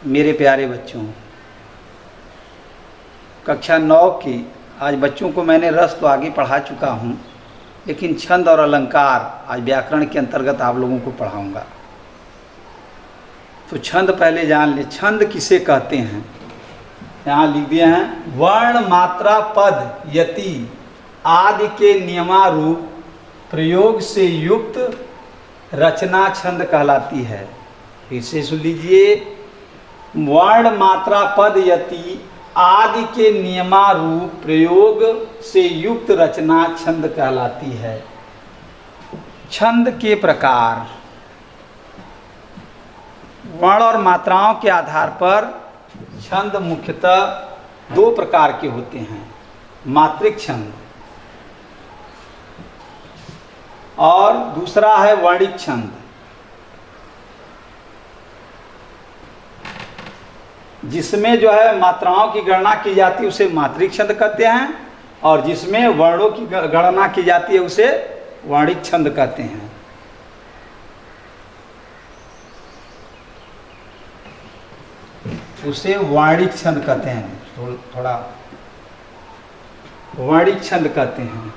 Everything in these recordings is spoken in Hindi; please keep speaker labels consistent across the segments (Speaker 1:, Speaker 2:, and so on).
Speaker 1: मेरे प्यारे बच्चों, कक्षा 9 की आज बच्चों को मैंने रस तो आगे पढ़ा चुका हूँ, लेकिन छंद और अलंकार आज व्याकरण के अंतर्गत आप लोगों को पढ़ाऊँगा। तो छंद पहले जान ले, छंद किसे कहते हैं। यहाँ लिख दिए हैं, वर्ण मात्रा पद यति आदि के नियमारूप प्रयोग से युक्त रचना छंद कहलाती है। फिर से सुन लीजिए, वर्ण मात्रा पद यति आदि के नियमारूप प्रयोग से युक्त रचना छंद कहलाती है। छंद के प्रकार, वर्ण और मात्राओं के आधार पर छंद मुख्यतः दो प्रकार के होते हैं, मात्रिक छंद और दूसरा है वर्णिक छंद। जिसमें जो है मात्राओं की गणना की जाती है उसे मात्रिक छंद कहते हैं, और जिसमें वर्णों की गणना की जाती है उसे वर्णिक छंद कहते हैं। उसे वर्णिक छंद कहते हैं, थोड़ा वर्णिक छंद कहते हैं।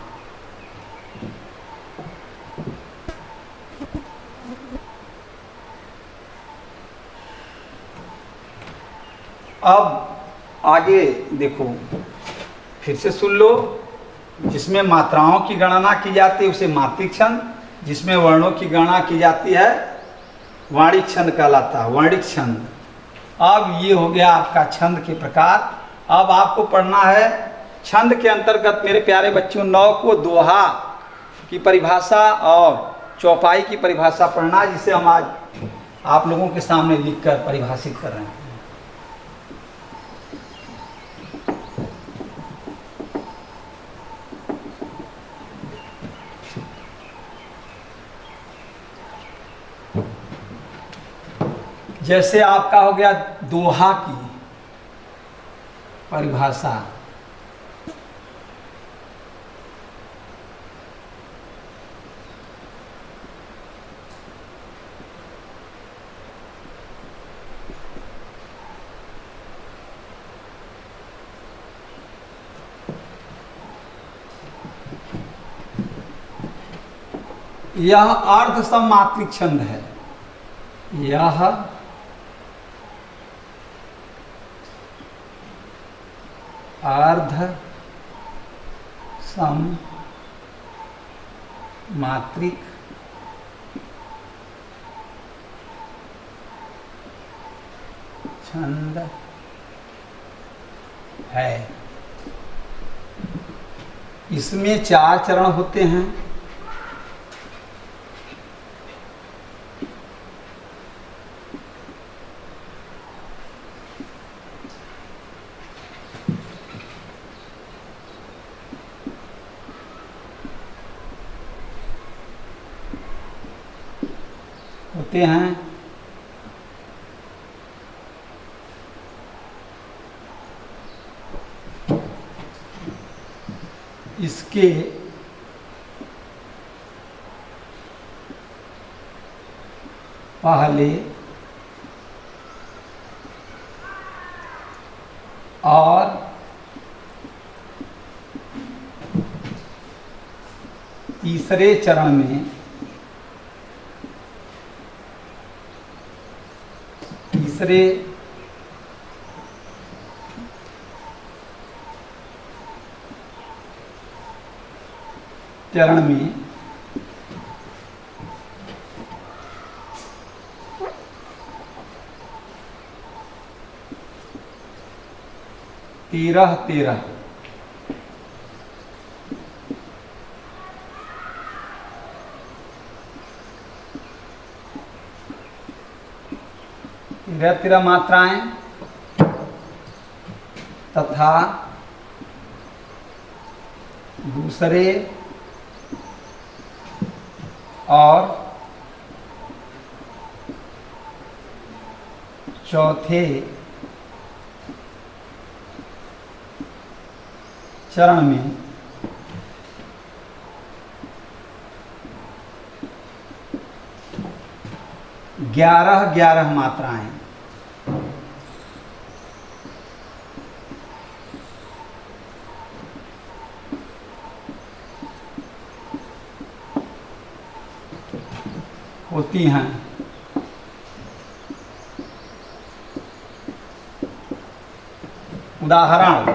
Speaker 1: अब आगे देखो, फिर से सुन लो। जिसमें मात्राओं की गणना की जाती है उसे मात्रिक छंद, जिसमें वर्णों की गणना की जाती है वर्णिक छंद कहलाता है, वर्णिक छंद। अब ये हो गया आपका छंद के प्रकार। अब आपको पढ़ना है छंद के अंतर्गत मेरे प्यारे बच्चों 9 को दोहा की परिभाषा और चौपाई की परिभाषा पढ़ना, जिसे हम आज आप लोगों के सामने लिखकर परिभाषित कर रहे हैं। जैसे आपका हो गया दोहा की परिभाषा, यह अर्ध सममात्रिक छंद है। यह अर्ध सममात्रिक छंद है। इसमें 4 चरण होते हैं। होते हैं इसके पहले और तीसरे चरण में तीसरे चरण में तेरह तेरह तेरह मात्राएं तथा दूसरे और चौथे चरण में 11 मात्राएं। होती हैं। उदाहरण,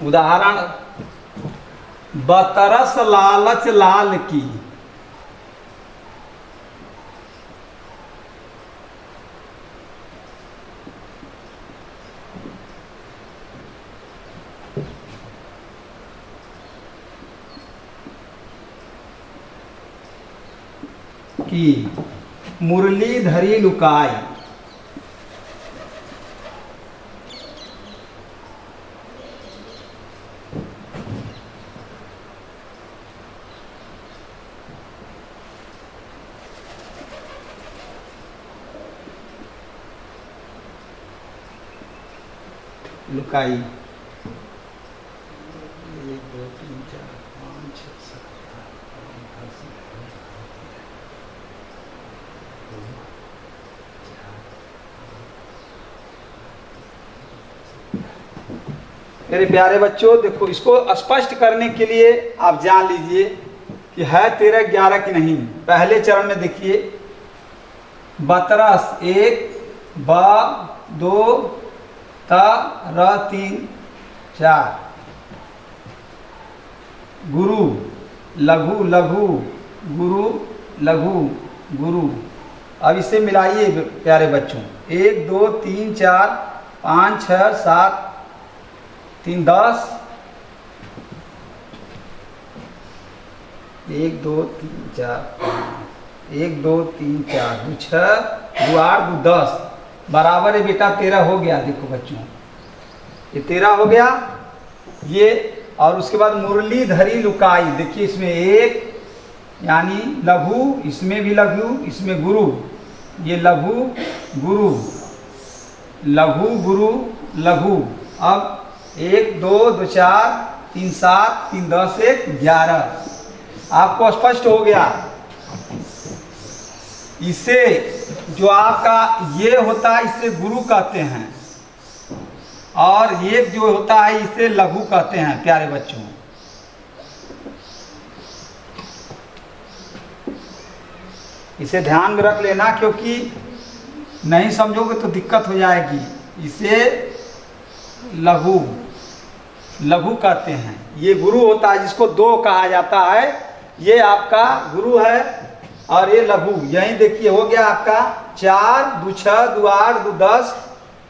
Speaker 1: उदाहरण, बतरस लालच लाल की। की मुरली धरी लुकाई। लुकाई। 1 2 3 4 5 6 7 8 मेरे प्यारे बच्चों, देखो इसको स्पष्ट करने के लिए आप जान लीजिए कि है 13 11 की नहीं। पहले चरण में देखिए, बतरस 1 ब 2 त र 3 4, गुरु लघु लघु गुरु लघु गुरु। अब इसे मिलाइए प्यारे बच्चों, 1 2 3 4 5 6 7 3 10, 1 2 3 4 1 2 3 4 2 6 2 8 2 10 बराबर है बेटा 13 हो गया। देखो बच्चों, ये 13 हो गया ये। और उसके बाद मुरली धरी लुकाई, देखिए इसमें 1 यानी लघु, इसमें भी लघु, इसमें गुरु, ये लघु गुरु लघु गुरु लघु। अब 1 2 2 4 3 7 3 10 1 11। आपको स्पष्ट हो गया। इसे जो आपका ये होता है इसे गुरु कहते हैं, और ये जो होता है इसे लघु कहते हैं प्यारे बच्चों। इसे ध्यान में रख लेना, क्योंकि नहीं समझोगे तो दिक्कत हो जाएगी। इसे लघु लघु कहते हैं। ये गुरु होता है जिसको 2 कहा जाता है, ये आपका गुरु है, और ये लघु। यही देखिए हो गया आपका 4 2 6 2 8 2 10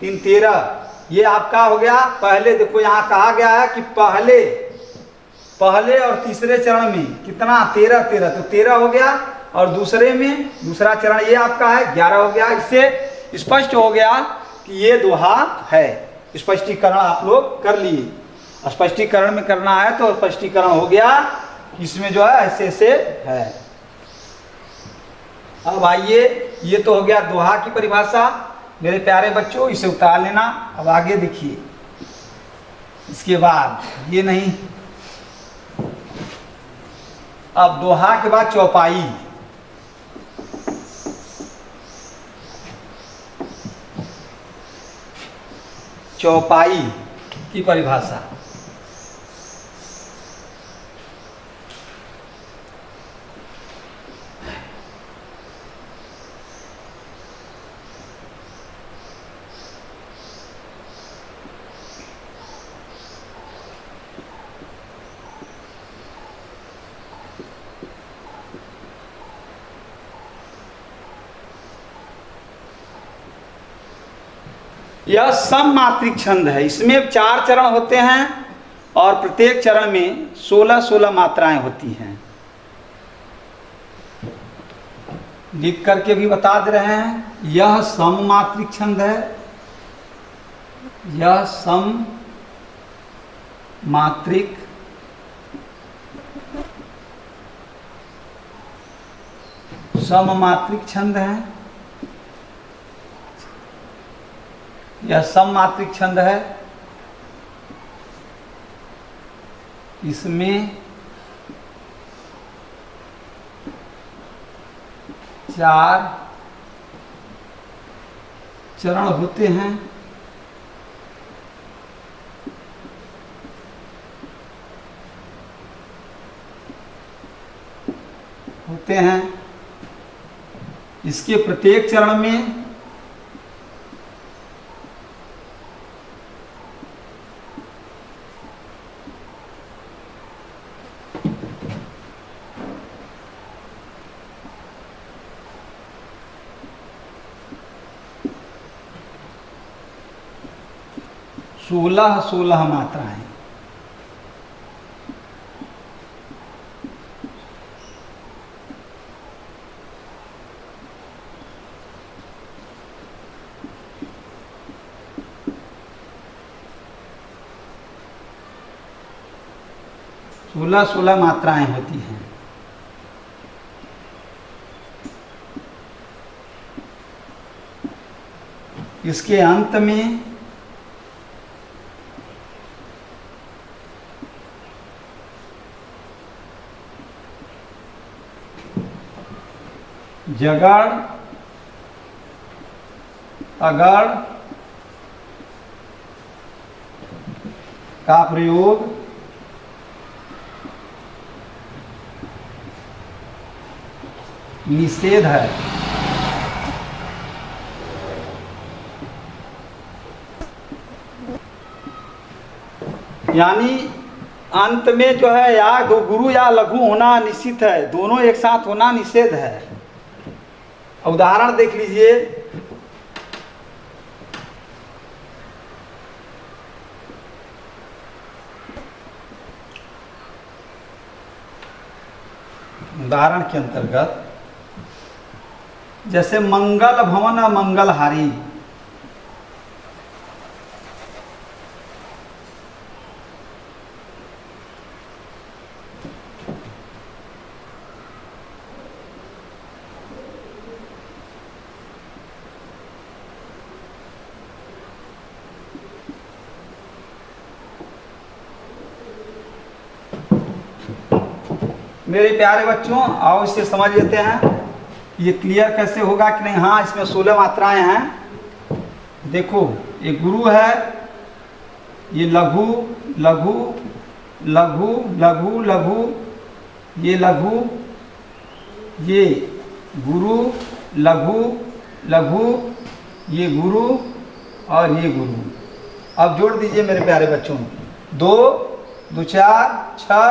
Speaker 1: 3 13, ये आपका हो गया। पहले देखो यहाँ कहा गया है कि पहले और तीसरे चरण में कितना 13 13, तो 13 हो गया, और दूसरे में दूसरा चरण ये आपका है 11 हो गया। इससे स्पष्ट हो गया कि ये दोहा है। स्पष्टीकरण आप लोग कर लिए। स्पष्टीकरण में करना है तो स्पष्टीकरण हो गया, इसमें जो है ऐसे ऐसे है। अब आइए, ये तो हो गया दोहा की परिभाषा मेरे प्यारे बच्चों, इसे उतार लेना। अब आगे देखिए, इसके बाद ये नहीं, अब दोहा के बाद चौपाई। चौपाई की परिभाषा, यह सममात्रिक छंद है। इसमें 4 चरण होते हैं और प्रत्येक चरण में 16-16 मात्राएं होती हैं। लिख करके भी बता दे रहे हैं, यह सममात्रिक छंद है। यह सममात्रिक छंद है। यह सममात्रिक छंद है। इसमें 4 चरण होते हैं लिखते हैं। इसके प्रत्येक चरण में सोलह 16 मात्राएं। सोलह मात्राएं होती हैं। इसके अंत में जगड़, अगड़ का प्रयोग निषेध है। यानी अंत में जो है या दो गुरु या लघु होना निश्चित है, दोनों एक साथ होना निषेध है। उदाहरण देख लीजिए, उदाहरण के अंतर्गत जैसे मंगल भवन मंगलहारी, मेरे प्यारे बच्चों आओ इसे समझ लेते हैं, ये क्लियर कैसे होगा कि नहीं। हाँ, इसमें 16 मात्राएं हैं। देखो, ये गुरु है, ये लघु लघु लघु लघु लघु, ये लघु, ये गुरु लघु लघु, ये गुरु और ये गुरु। अब जोड़ दीजिए मेरे प्यारे बच्चों, 2 2 4 6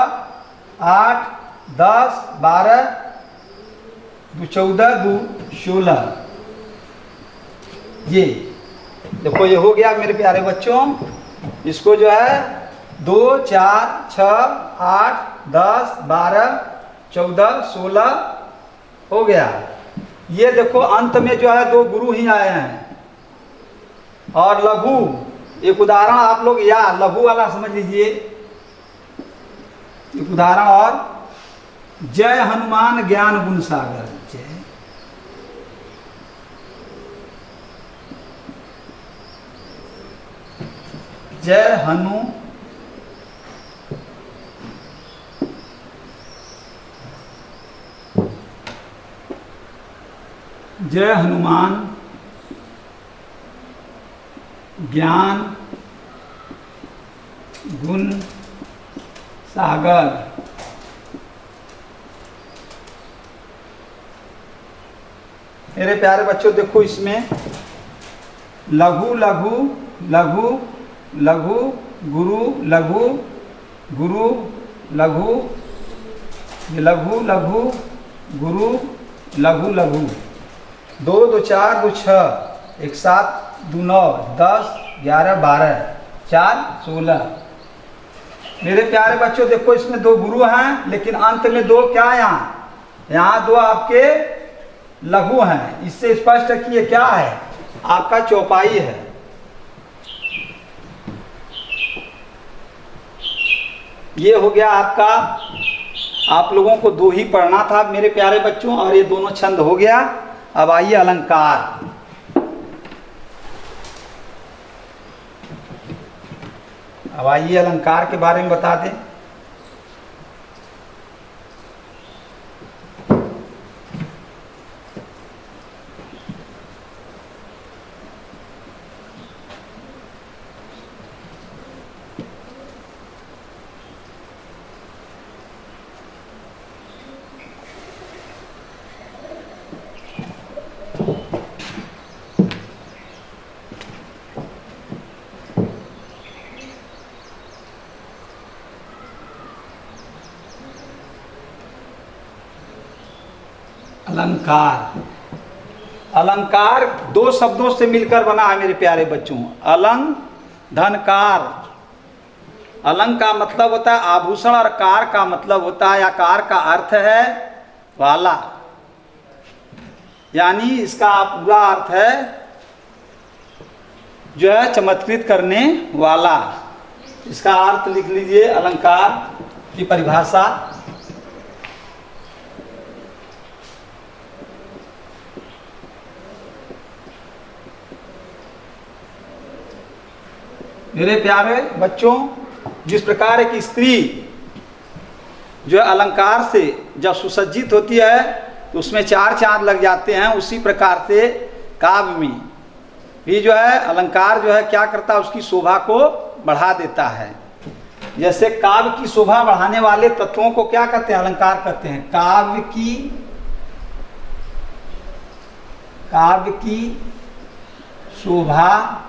Speaker 1: 8 10 12 2 14 2 16। ये देखो, ये हो गया मेरे प्यारे बच्चों। इसको जो है 2 4 6 8 10 12 14 16 हो गया। ये देखो अंत में जो है 2 गुरु ही आए हैं। और लघु, एक उदाहरण आप लोग या लघु वाला समझ लीजिए, एक उदाहरण और, जय हनुमान ज्ञान गुण सागर। जय हनु जय हनुमान ज्ञान गुण सागर। मेरे प्यारे बच्चों देखो, इसमें लघु लघु लघु लघु गुरु लघु गुरु लघु, लघु लघु गुरु लघु लघु, 2 2 4 2 6 1 7 2 9 10 11 12 4 16। मेरे प्यारे बच्चों देखो, इसमें 2 गुरु हैं, लेकिन अंत में 2 क्या यहाँ 2 आपके लघु हैं। इससे स्पष्ट है कि ये क्या है, आपका चौपाई है। ये हो गया आपका, आप लोगों को 2 ही पढ़ना था मेरे प्यारे बच्चों, और ये दोनों छंद हो गया। अब आइए अलंकार। अब आइए अलंकार के बारे में बता दें। अलंकार। अलंकार दो शब्दों से मिलकर बना है मेरे प्यारे बच्चों। अलंग धनकार। अलंग का मतलब होता है आभूषण और कार का मतलब होता है, आकार का अर्थ है वाला, यानी इसका पूरा अर्थ है जो है चमत्कृत करने वाला। इसका अर्थ लिख लीजिए अलंकार की परिभाषा। मेरे प्यारे बच्चों, जिस प्रकार एक स्त्री जो है अलंकार से जब सुसज्जित होती है तो उसमें चार चांद लग जाते हैं, उसी प्रकार से काव्य में भी जो है अलंकार जो है क्या करता है, उसकी शोभा को बढ़ा देता है। जैसे काव्य की शोभा बढ़ाने वाले तत्वों को क्या कहते हैं, अलंकार कहते हैं। काव्य की शोभा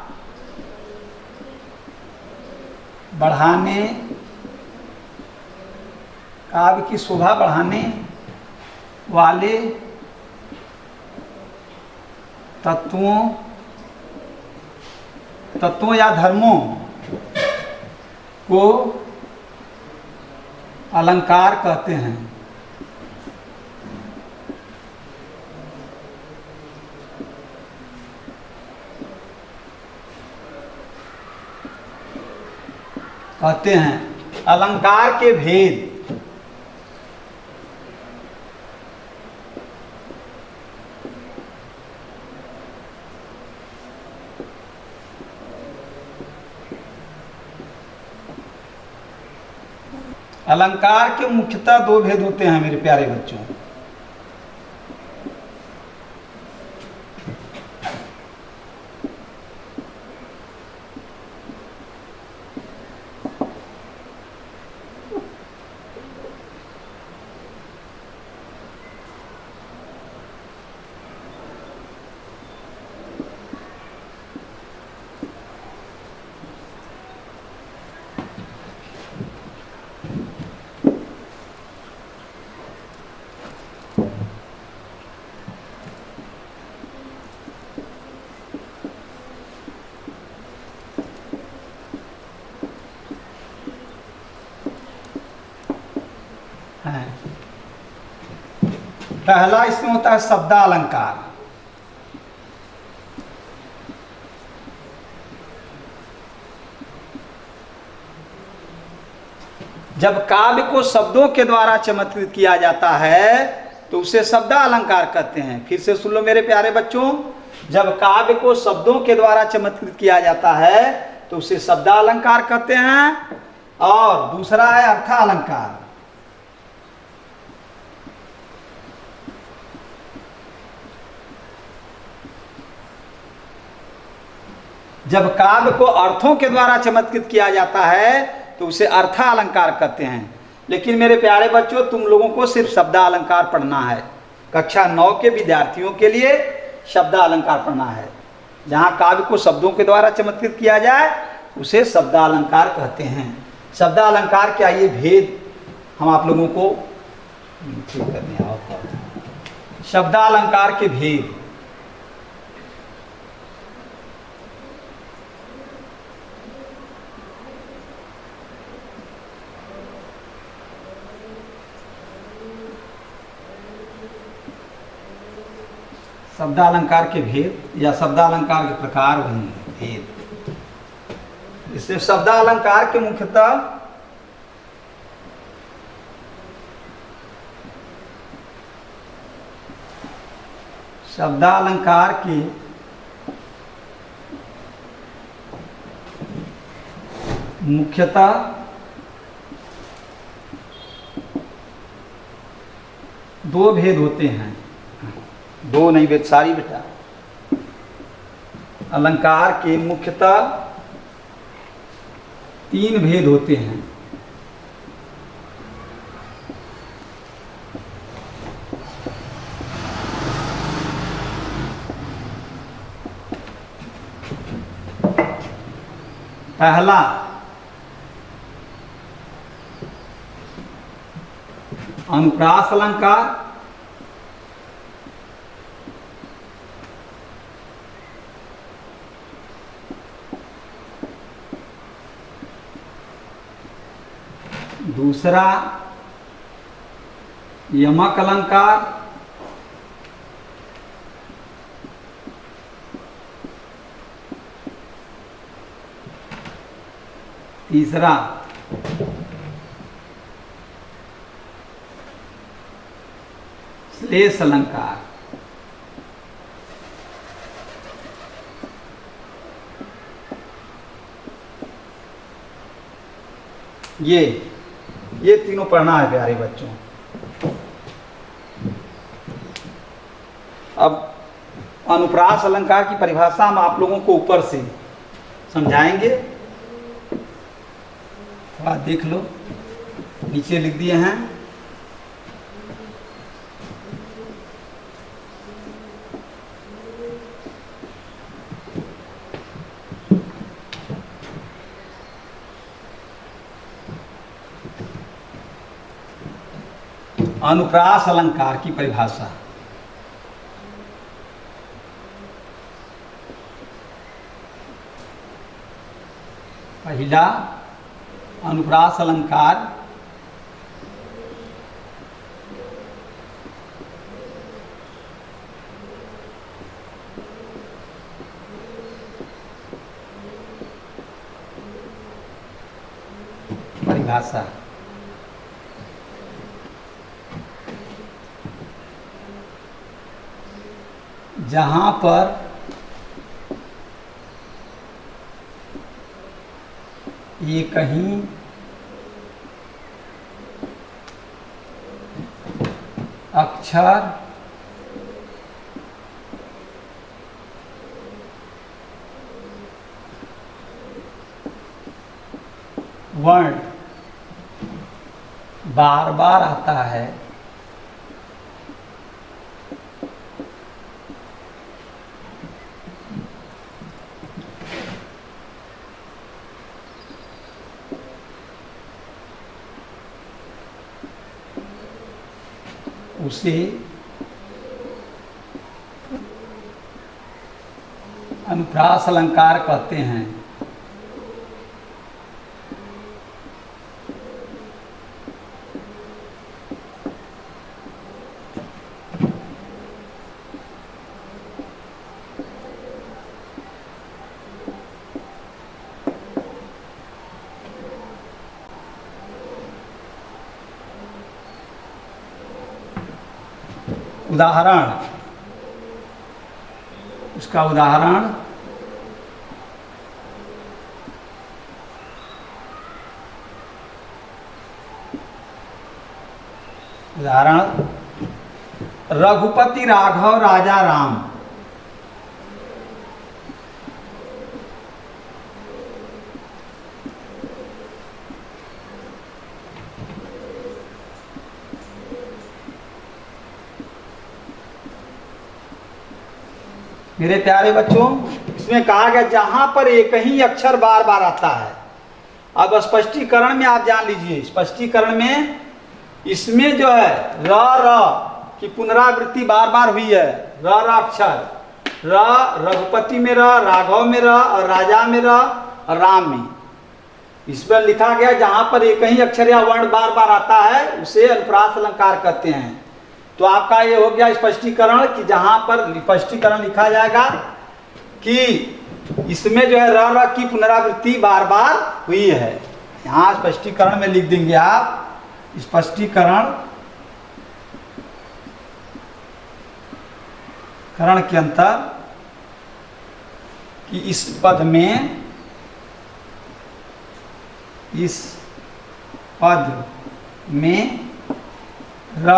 Speaker 1: बढ़ाने, काव्य की शोभा बढ़ाने वाले तत्वों या धर्मों को अलंकार कहते हैं। अलंकार के भेद। अलंकार के मुख्यतः दो भेद होते हैं मेरे प्यारे बच्चों। पहला इसमें होता है शब्दालंकार। जब काव्य को शब्दों के द्वारा चमत्कृत किया जाता है तो उसे शब्दालंकार कहते हैं। फिर से सुन लो मेरे प्यारे बच्चों, जब काव्य को शब्दों के द्वारा चमत्कृत किया जाता है तो उसे शब्दालंकार कहते हैं। और दूसरा है अर्थालंकार। जब काव्य को अर्थों के द्वारा चमत्कृत किया जाता है तो उसे अर्थालंकार कहते हैं। लेकिन मेरे प्यारे बच्चों, तुम लोगों को सिर्फ शब्दालंकार पढ़ना है। कक्षा 9 के विद्यार्थियों के लिए शब्दालंकार पढ़ना है। जहाँ काव्य को शब्दों के द्वारा चमत्कृत किया जाए उसे शब्दालंकार कहते हैं। शब्दालंकार के आइए भेद हम आप लोगों को ठीक करने आओ। शब्दालंकार के भेद। शब्दालंकार के भेद या शब्दालंकार के प्रकार वही भेद। इससे शब्दालंकार के मुख्यतः शब्दालंकार के मुख्यतः दो भेद होते हैं। दो नहीं भेद, सारी बेटा। अलंकार के मुख्यतः 3 भेद होते हैं। पहला अनुप्रास अलंकार दूसरा यमक अलंकार, तीसरा श्लेष अलंकार। ये तीनों पढ़ना है प्यारे बच्चों। अब अनुप्रास अलंकार की परिभाषा हम आप लोगों को ऊपर से समझाएंगे, थोड़ा देख लो, नीचे लिख दिए हैं। अनुप्रास अलंकार की परिभाषा। पहला अनुप्रास अलंकार परिभाषा। जहां पर ये कहीं अक्षर वर्ण बार बार आता है, उसे अनुप्रास अलंकार कहते हैं। उदाहरण, उसका उदाहरण रघुपति राघव राजा राम। मेरे प्यारे बच्चों, इसमें कहा गया जहां पर एक ही अक्षर बार बार आता है। अब स्पष्टीकरण में आप जान लीजिए, स्पष्टीकरण में इसमें जो है र की पुनरावृत्ति बार बार हुई है। र अक्षर, रघुपति में र, राघव में र, और राजा में र, और राम में। इसमें लिखा गया जहां पर एक ही अक्षर या वर्ण बार बार आता है उसे अनुप्रास अलंकार कहते हैं। तो आपका ये हो गया स्पष्टीकरण कि जहां पर स्पष्टीकरण लिखा जाएगा कि इसमें जो है र की पुनरावृत्ति बार बार हुई है। यहाँ स्पष्टीकरण में लिख देंगे आप, स्पष्टीकरण करण के अंतर कि इस पद में र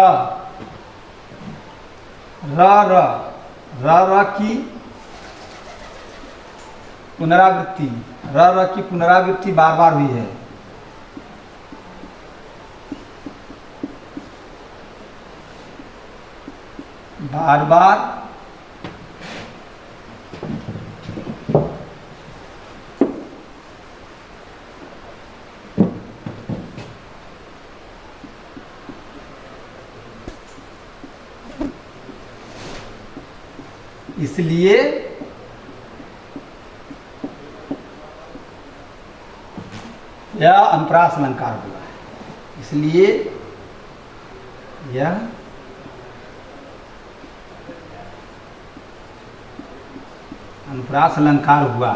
Speaker 1: की पुनरावृत्ति, र की पुनरावृत्ति बार बार हुई है। बार बार इसलिए यह अनुप्रास अलंकार हुआ है। इसलिए यह अनुप्रास अलंकार हुआ।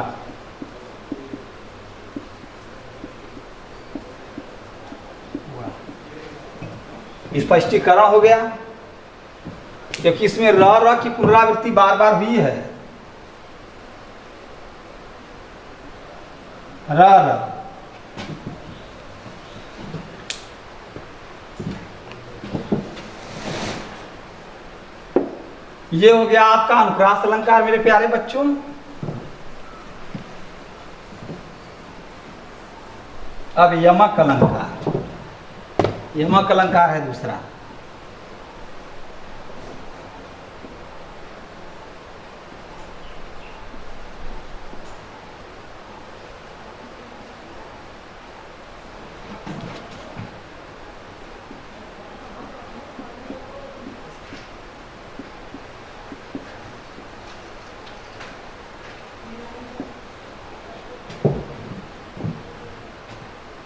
Speaker 1: स्पष्टीकरण हो गया, क्योंकि इसमें र र की पुनरावृत्ति बार बार हुई है। र र ये हो गया आपका अनुप्रास अलंकार मेरे प्यारे बच्चों। अब यमक अलंकार, यमक अलंकार है दूसरा।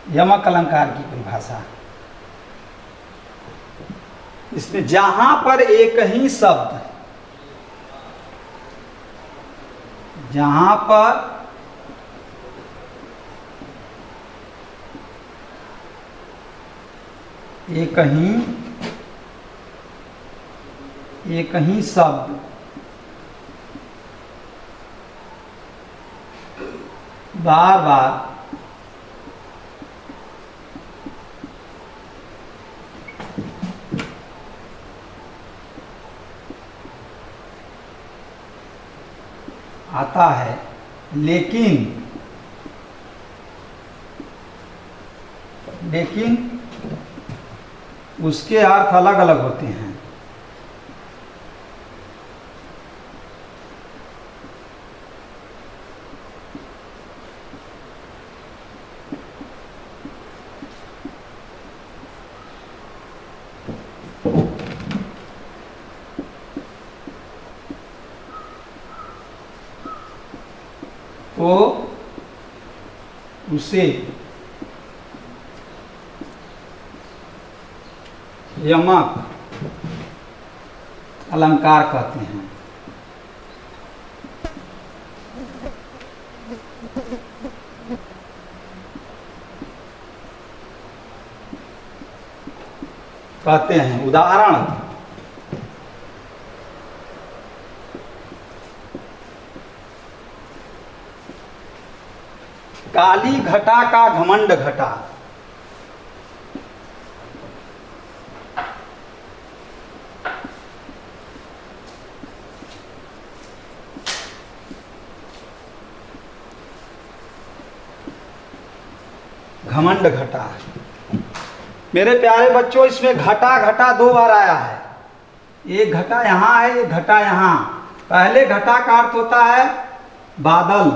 Speaker 1: यमक अलंकार की परिभाषा, इसमें जहां पर एक ही शब्द, जहां पर एक ही शब्द बार बार आता है, लेकिन उसके अर्थ अलग अलग होते हैं। तो उसे यमक अलंकार कहते हैं। उदाहरण, काली घटा का घमंड घटा। घमंड घटा, मेरे प्यारे बच्चों, इसमें घटा घटा दो बार आया है। एक घटा यहां है, एक घटा यहां। पहले घटा का अर्थ होता है बादल,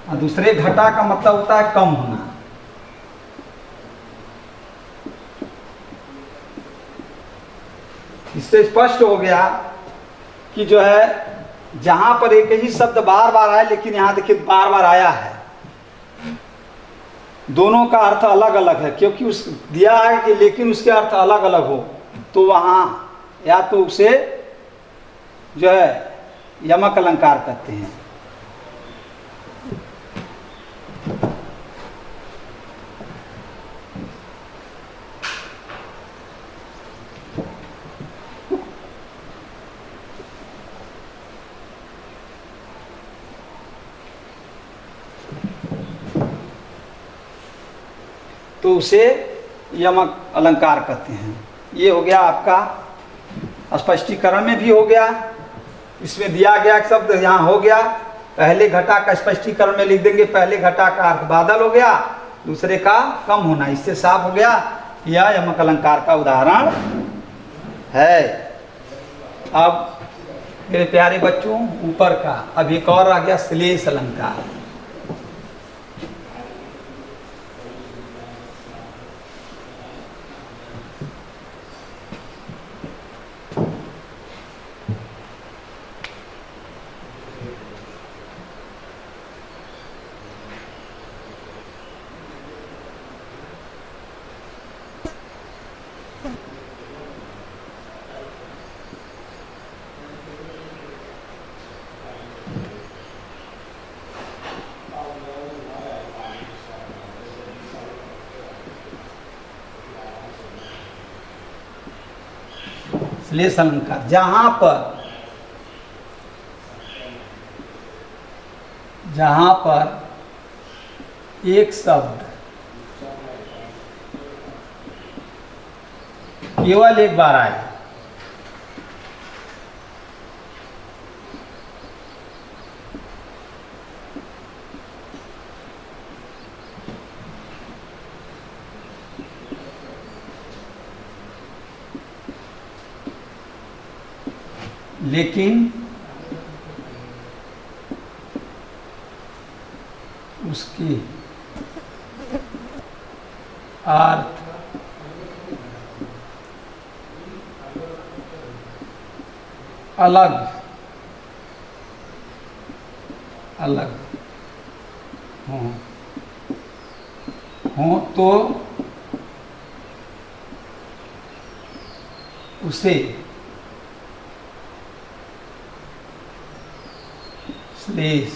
Speaker 1: और दूसरे घटा का मतलब होता है कम होना। इससे स्पष्ट हो गया कि जो है जहां पर एक ही शब्द बार बार आया, लेकिन यहां देखिए बार बार आया है, दोनों का अर्थ अलग अलग है, क्योंकि उस दिया है कि लेकिन उसके अर्थ अलग अलग हो, तो वहां या तो उसे जो है यमक अलंकार कहते हैं। तो उसे यमक अलंकार कहते हैं। ये हो गया आपका स्पष्टीकरण में भी हो गया। इसमें दिया गया शब्द यहाँ हो गया। पहले घटा का स्पष्टीकरण में लिख देंगे, पहले घटा का अर्थ बादल हो गया, दूसरे का कम होना। इससे साफ हो गया यह यमक अलंकार का उदाहरण है। अब मेरे प्यारे बच्चों, ऊपर का अब एक और आ गया श्लेष अलंकार। श्लेष अलंकार, जहां पर एक शब्द केवल एक बार आए, लेकिन उसकी अर्थ अलग अलग हो तो उसे श्लेष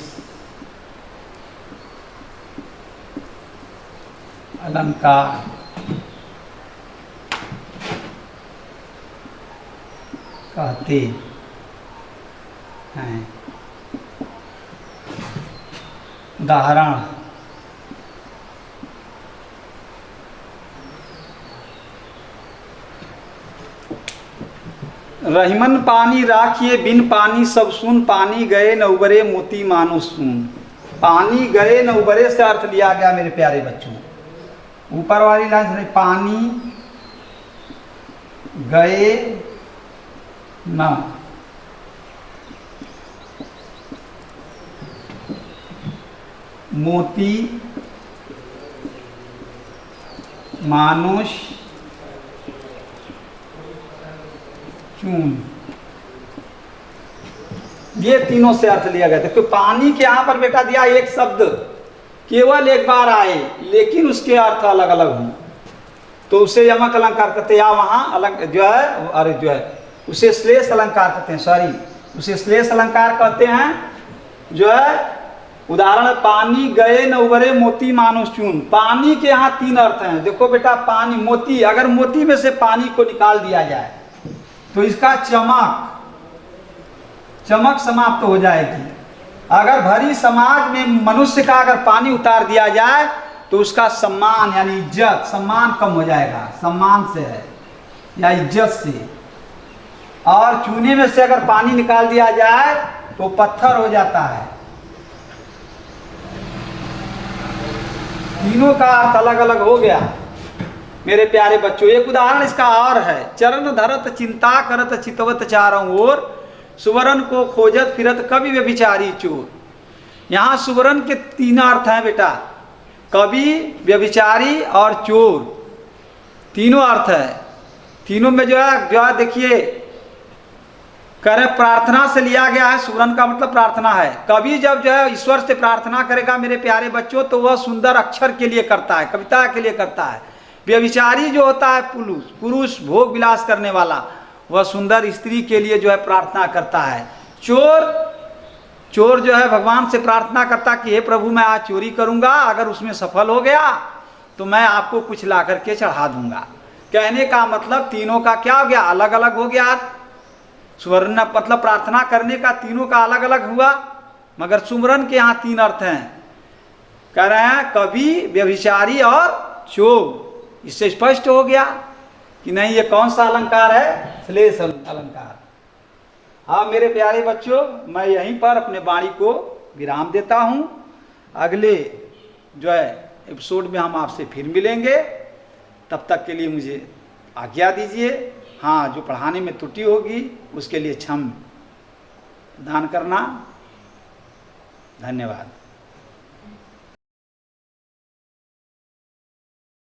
Speaker 1: अलंकार कहते हैं। उदाहरण, रहीमन पानी राखिए बिन पानी सब सुन, पानी गए न उबरे मोती मानो सुन। पानी गए न उबरे से अर्थ लिया गया मेरे प्यारे बच्चों। ऊपर वाली लाइन से पानी गए न मोती मानुष चून, ये तीनों से अर्थ लिया गया था। तो पानी के यहां पर बेटा दिया एक शब्द केवल एक बार आए लेकिन उसके अर्थ अलग अलग हों तो उसे यमक अलंकार कहते हैं, या वहां अलग जो है, अरे जो है उसे श्लेष अलंकार कहते हैं, सॉरी उसे श्लेष अलंकार कहते हैं। जो है उदाहरण, पानी गए न उबरे मोती मानो चून। पानी के यहाँ तीन अर्थ हैं। देखो बेटा, पानी मोती, अगर मोती में से पानी को निकाल दिया जाए तो इसका चमक समाप्त हो जाएगी। अगर भरी समाज में मनुष्य का अगर पानी उतार दिया जाए तो उसका सम्मान यानी इज्जत, सम्मान कम हो जाएगा, सम्मान से है या इज्जत से। और चूने में से अगर पानी निकाल दिया जाए तो पत्थर हो जाता है। तीनों का अर्थ अलग अलग हो गया मेरे प्यारे बच्चों। एक उदाहरण इसका और है, चरण धरत चिंता करत चितवत चारों ओर, सुवर्ण को खोजत फिरत कवि व्यभिचारी चोर। यहाँ सुवर्ण के तीन अर्थ हैं बेटा, कवि, व्यभिचारी और चोर, तीनों अर्थ है। तीनों में जो है देखिए, करे प्रार्थना से लिया गया है। सुवर्ण का मतलब प्रार्थना है। कवि जब जो है ईश्वर से प्रार्थना करेगा मेरे प्यारे बच्चों तो वह सुंदर अक्षर के लिए करता है, कविता के लिए करता है। व्यभिचारी जो होता है पुरुष भोग विलास करने वाला, वह सुंदर स्त्री के लिए जो है प्रार्थना करता है। चोर जो है भगवान से प्रार्थना करता कि हे प्रभु मैं आज चोरी करूंगा, अगर उसमें सफल हो गया तो मैं आपको कुछ ला करके चढ़ा दूंगा। कहने का मतलब तीनों का क्या हो गया, अलग अलग हो गया। सुवर्ण मतलब प्रार्थना करने का तीनों का अलग अलग हुआ, मगर सुमरन के यहाँ तीन अर्थ हैं। कह रहे हैं कवि, व्यभिचारी और चोर। इससे स्पष्ट हो गया कि नहीं ये कौन सा अलंकार है, श्लेष अलंकार। हाँ मेरे प्यारे बच्चों, मैं यहीं पर अपने वाणी को विराम देता हूँ। अगले जो है एपिसोड में हम आपसे फिर मिलेंगे। तब तक के लिए मुझे आज्ञा दीजिए। हाँ, जो पढ़ाने में त्रुटि होगी उसके लिए क्षम दान करना। धन्यवाद।